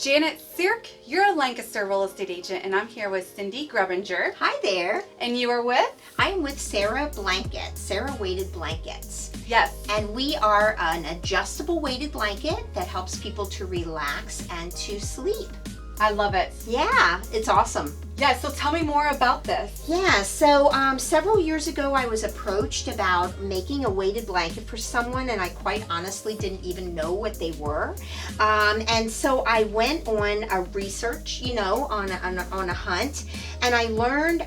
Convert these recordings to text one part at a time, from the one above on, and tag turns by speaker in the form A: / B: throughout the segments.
A: Janet Sierk, you're a Lancaster real estate agent, and I'm here with Cindy Grebinger.
B: Hi there.
A: And you are with?
B: I'm with Sera Blanket, Sera Weighted Blankets.
A: Yes.
B: And we are an adjustable weighted blanket that helps people to relax and to sleep.
A: I love it.
B: Yeah, it's awesome.
A: Yeah, so tell me more about this.
B: Yeah, so several years ago I was approached about making a weighted blanket for someone, and I quite honestly didn't even know what they were. And so I went on a research, on a hunt, and I learned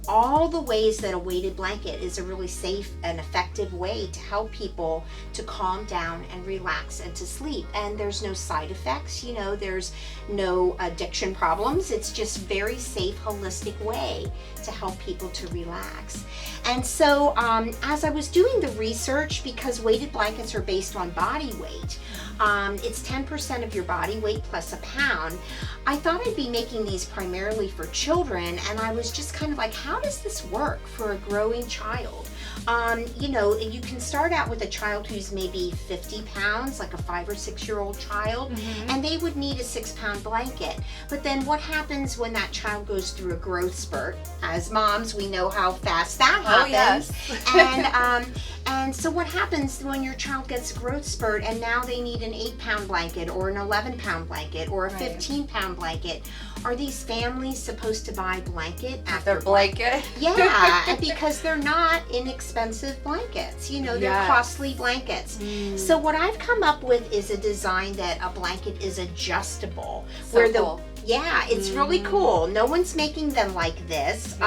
B: all the ways that a weighted blanket is a really safe and effective way to help people to calm down and relax and to sleep. And there's no side effects, there's no addiction problems. It's just very safe, holistic way to help people to relax. And so as I was doing the research, because weighted blankets are based on body weight, it's 10% of your body weight plus a pound, I thought I'd be making these primarily for children, and I was just kind of like, how does this work for a growing child? You can start out with a child who's maybe 50 pounds, like a 5 or 6 year old child, and they would need a 6-pound blanket. But then what happens when that child goes through a growth spurt? As moms, we know how fast that happens.
A: Oh, yes.
B: And so what happens when your child gets a growth spurt and now they need an 8-pound blanket or an 11-pound blanket or a 15-pound blanket? Are these families supposed to buy blanket after
A: Their blanket?
B: Yeah, because they're not inexpensive blankets. They're costly blankets. So what I've come up with is a design that a blanket is adjustable.
A: Cool.
B: Yeah, it's really cool. No one's making them like this.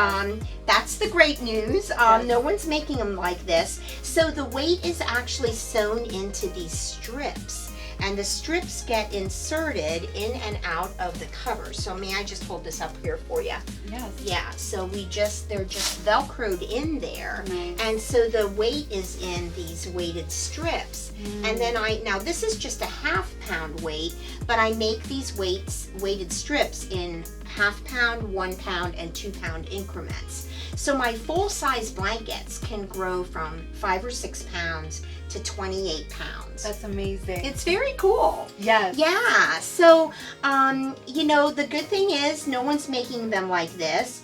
B: That's the great news. No one's making them like this. So the weight is actually sewn into these strips. And the strips get inserted in and out of the cover. So may I just hold this up here for you?
A: Yes.
B: Yeah, so they're just Velcroed in there.
A: Nice.
B: And so the weight is in these weighted strips. And then now this is just a 1/2-pound weight, but I make these weighted strips in 1/2 pound, 1 pound, and 2-pound increments. So my full-size blankets can grow from 5 or 6 pounds to 28 pounds.
A: That's amazing.
B: It's very cool.
A: Yes.
B: Yeah. So, the good thing is no one's making them like this.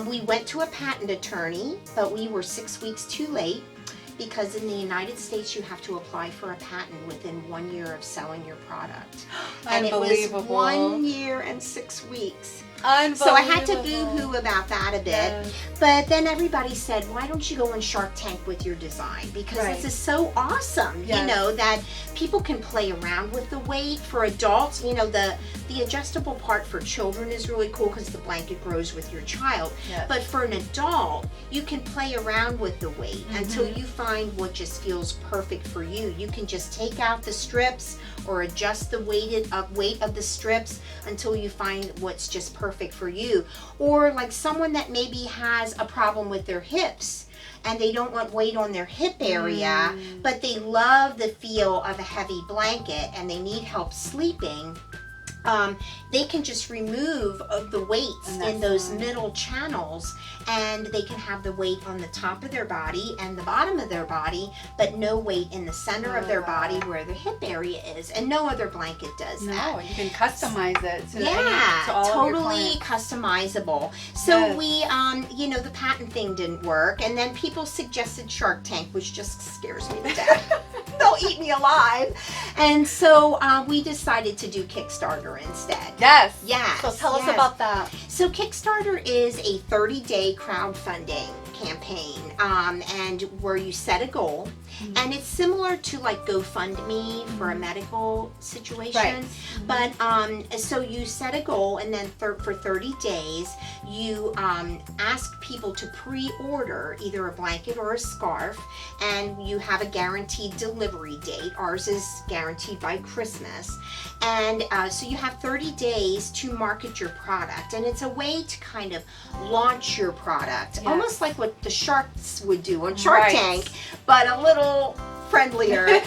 B: We went to a patent attorney, but we were 6 weeks too late, because in the United States you have to apply for a patent within 1 year of selling your product. And it was
A: Unbelievable.
B: 1 year and 6 weeks.
A: Unbelievable.
B: So I had to boo-hoo about that a bit.
A: Yes.
B: But then everybody said, why don't you go on Shark Tank with your design? Because this is so awesome, that people can play around with the weight. For adults, the adjustable part for children is really cool because the blanket grows with your child.
A: Yes.
B: But for an adult, you can play around with the weight until you find what just feels perfect for you. You can just take out the strips or adjust the weight of the strips until you find what's just perfect for you. Or like someone that maybe has a problem with their hips and they don't want weight on their hip area, but they love the feel of a heavy blanket and they need help sleeping. They can just remove the weights in those middle channels, and they can have the weight on the top of their body and the bottom of their body, but no weight in the center of their body where the hip area is. And no other blanket does that.
A: No, you can customize it to all
B: totally
A: of your
B: customizable. So we, the patent thing didn't work, and then people suggested Shark Tank, which just scares me to death. They'll eat me alive. And so we decided to do Kickstarter instead.
A: Yes.
B: Yes.
A: So tell us about that.
B: So Kickstarter is a 30-day crowdfunding campaign, and where you set a goal, and it's similar to like GoFundMe for a medical situation. But so you set a goal, and then for 30 days you ask people to pre-order either a blanket or a scarf, and you have a guaranteed delivery date. Ours is guaranteed by Christmas. And so you have 30 days to market your product, and it's a way to kind of launch your product, almost like what the sharks would do on Shark Tank, but a little friendlier.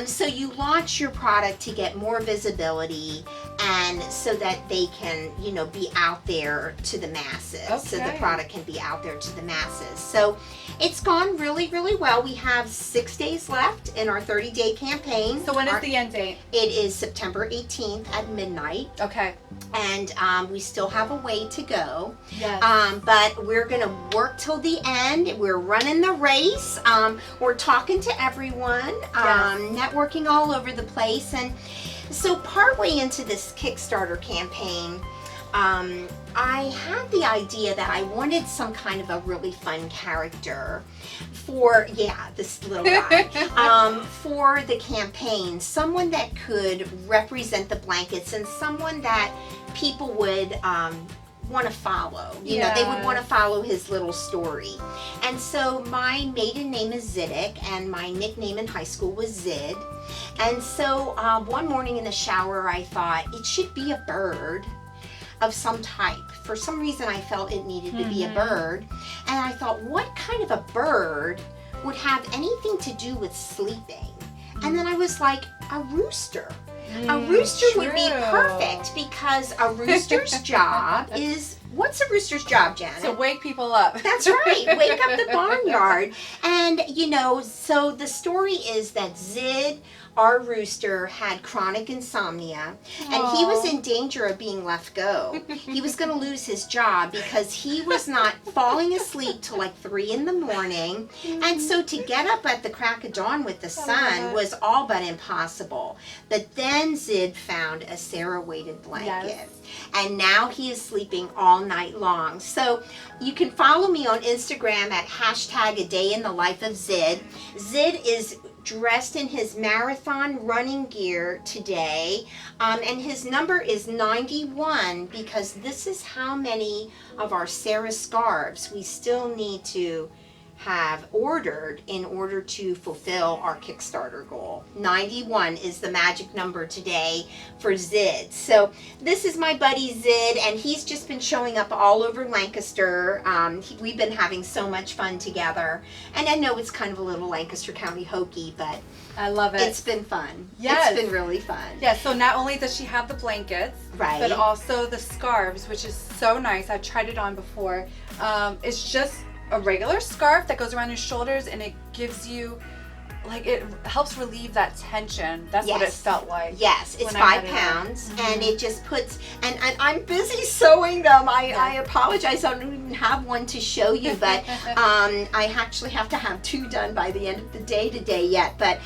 B: So you launch your product to get more visibility and so that they can, you know, be out there to the masses. So the
A: Okay.
B: product can be out there to the masses. So it's gone really, really well. We have 6 days left in our 30-day campaign.
A: So when is the end date?
B: It is September 18th at midnight,
A: Okay.
B: and we still have a way to go.
A: Yes.
B: But we're gonna work till the end. We're running the race. We're talking to everyone, networking all over the place, and so partway into this Kickstarter campaign, I had the idea that I wanted some kind of a really fun character for, this little guy, for the campaign. Someone that could represent the blankets and someone that people would want to follow. You know, they would want to follow his little story. And so my maiden name is Ziddick, and my nickname in high school was Zid. And so one morning in the shower, I thought it should be a bird of some type. For some reason, I felt it needed to be a bird. And I thought, what kind of a bird would have anything to do with sleeping? And then I was like, a rooster. A rooster would be perfect, because a rooster's job is, what's a rooster's job, Janet?
A: To wake people up.
B: That's right, wake up the barnyard. And, you know, so the story is that Zid, our rooster, had chronic insomnia, and he was in danger of being left go. He was going to lose his job because he was not falling asleep till like 3 in the morning. And so to get up at the crack of dawn with the sun was all but impossible. But then Zid found a Sera weighted blanket. And now he is sleeping all night long. So you can follow me on Instagram at #ADayInTheLifeOfZid. Zid is dressed in his marathon running gear today, and his number is 91, because this is how many of our Sera scarves we still need to have ordered in order to fulfill our Kickstarter goal. 91 is the magic number today for Zid. So this is my buddy Zid, and he's just been showing up all over Lancaster. We've been having so much fun together, and I know it's kind of a little Lancaster County hokey, but
A: I love it.
B: it's been fun.
A: Yes.
B: It's been really fun.
A: Yeah, so not only does she have the blankets,
B: Right.
A: but also the scarves, which is so nice. I've tried it on before. It's just a regular scarf that goes around your shoulders, and it gives you, like, it helps relieve that tension. That's what it felt like.
B: Yes, it's
A: when I
B: 5
A: had it on.
B: pounds, and it just puts, and I'm busy sewing them. I apologize, I don't even have one to show you, but I actually have to have 2 done by the end of the day today yet. But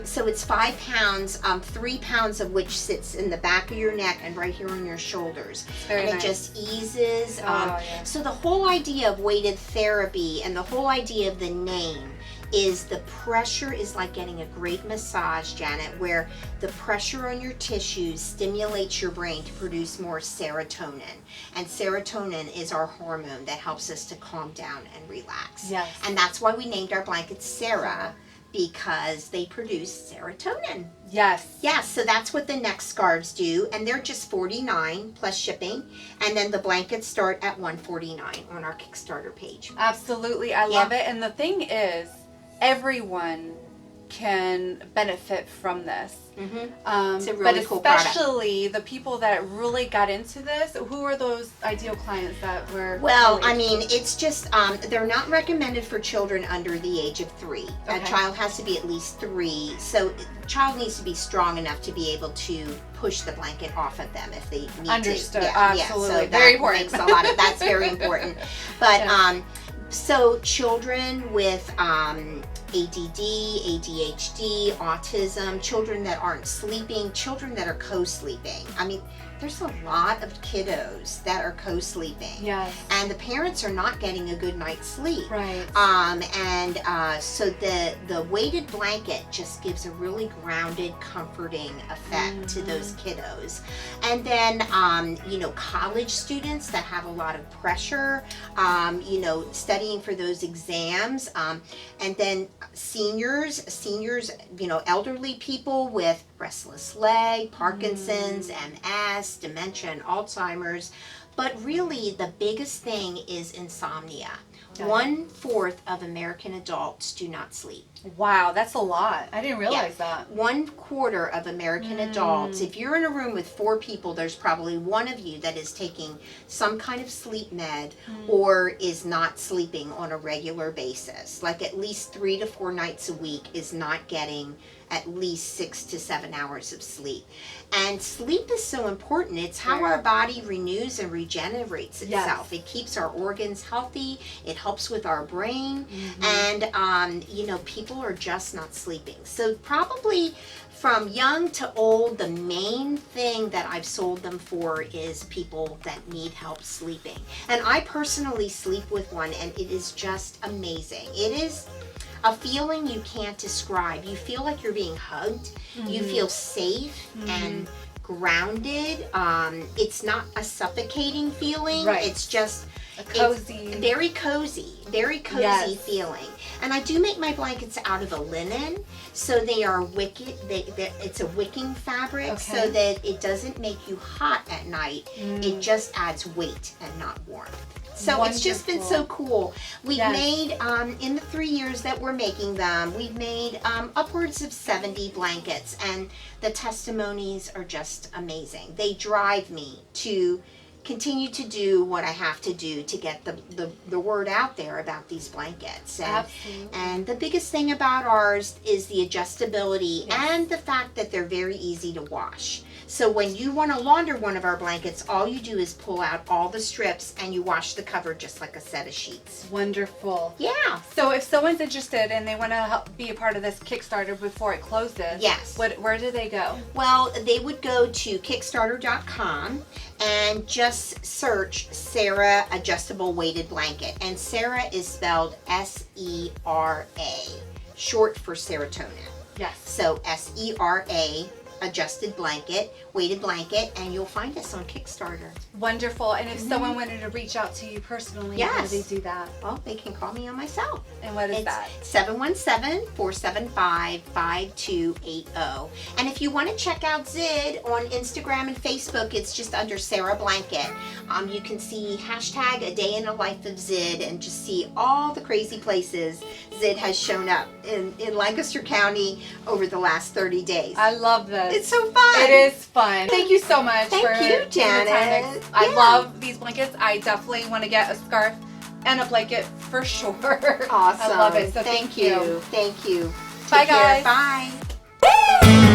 B: so it's 5 pounds, 3 pounds of which sits in the back of your neck and right here on your shoulders.
A: Very
B: and
A: nice.
B: it just eases.
A: Yeah.
B: So the whole idea of weighted therapy and the whole idea of the name is the pressure is like getting a great massage, Janet, where the pressure on your tissues stimulates your brain to produce more serotonin. And serotonin is our hormone that helps us to calm down and relax.
A: Yes.
B: And that's why we named our blankets Sera, because they produce serotonin.
A: Yes.
B: Yes, so that's what the next scarves do, and they're just $49 plus shipping, and then the blankets start at $149 on our Kickstarter page.
A: Absolutely. I love it. And the thing is, everyone can benefit from this.
B: It's a really
A: but
B: cool product.
A: especially the people that really got into this. Who are those ideal clients that were?
B: Well,
A: really
B: I mean, it's just, they're not recommended for children under the age of 3. A
A: Okay.
B: child has to be at least 3, so the child needs to be strong enough to be able to push the blanket off of them if they need
A: Understood.
B: to.
A: Absolutely.
B: So that
A: Very important.
B: makes a lot of, that's very important. But,
A: Yes.
B: so children with ADD, ADHD, autism, children that aren't sleeping, children that are co-sleeping. I mean, there's a lot of kiddos that are co-sleeping.
A: Yes.
B: And the parents are not getting a good night's sleep.
A: Right.
B: So the weighted blanket just gives a really grounded, comforting effect to those kiddos. And then, college students that have a lot of pressure, studying for those exams, and then seniors, elderly people with restless leg, Parkinson's, MS, dementia, and Alzheimer's. But really, the biggest thing is insomnia. 1/4 of American adults do not sleep.
A: Wow, that's a lot. I didn't realize that.
B: 1/4 of American adults. If you're in a room with 4 people, there's probably one of you that is taking some kind of sleep med or is not sleeping on a regular basis. Like at least 3 to 4 nights a week is not getting at least 6 to 7 hours of sleep. And sleep is so important. It's how our body renews and regenerates itself. It keeps our organs healthy. It helps with our brain. And, you know, people are just not sleeping. So probably from young to old, the main thing that I've sold them for is people that need help sleeping. And I personally sleep with one, and it is just amazing. It is a feeling you can't describe. You feel like you're being hugged. You feel safe and grounded. It's not a suffocating feeling. It's just
A: a cozy,
B: very cozy feeling. And I do make my blankets out of a linen, so they are wicked. It's a wicking fabric, so that it doesn't make you hot at night. It just adds weight and not warmth. So it's just been so cool. We've made, in the 3 years that we're making them, we've made upwards of 70 blankets, and the testimonies are just amazing. They drive me to continue to do what I have to do to get the word out there about these blankets. And the biggest thing about ours is the adjustability and the fact that they're very easy to wash. So when you want to launder one of our blankets, all you do is pull out all the strips and you wash the cover just like a set of sheets.
A: Wonderful.
B: Yeah.
A: So if someone's interested and they want to help be a part of this Kickstarter before it closes, where do they go?
B: Well, they would go to Kickstarter.com and just search Sera Adjustable Weighted Blanket. And Sera is spelled SERA, short for serotonin.
A: Yes.
B: So SERA, adjusted blanket, weighted blanket, and you'll find us on Kickstarter.
A: Wonderful. And if someone wanted to reach out to you personally, how do they do that?
B: Well, they can call me on my cell.
A: And what is that?
B: 717-475-5280. And if you want to check out Zid on Instagram and Facebook, it's just under Sera Blanket. You can see hashtag a day in the life of Zid and just see all the crazy places Zid has shown up in Lancaster County over the last 30 days.
A: I love this.
B: It's so fun.
A: It is fun. Thank you so much
B: Thank you, Janet.
A: I love these blankets. I definitely want to get a scarf and a blanket for sure.
B: Awesome.
A: I love it. So
B: thank you. Thank you.
A: Bye,
B: Take care.
A: guys.
B: Bye.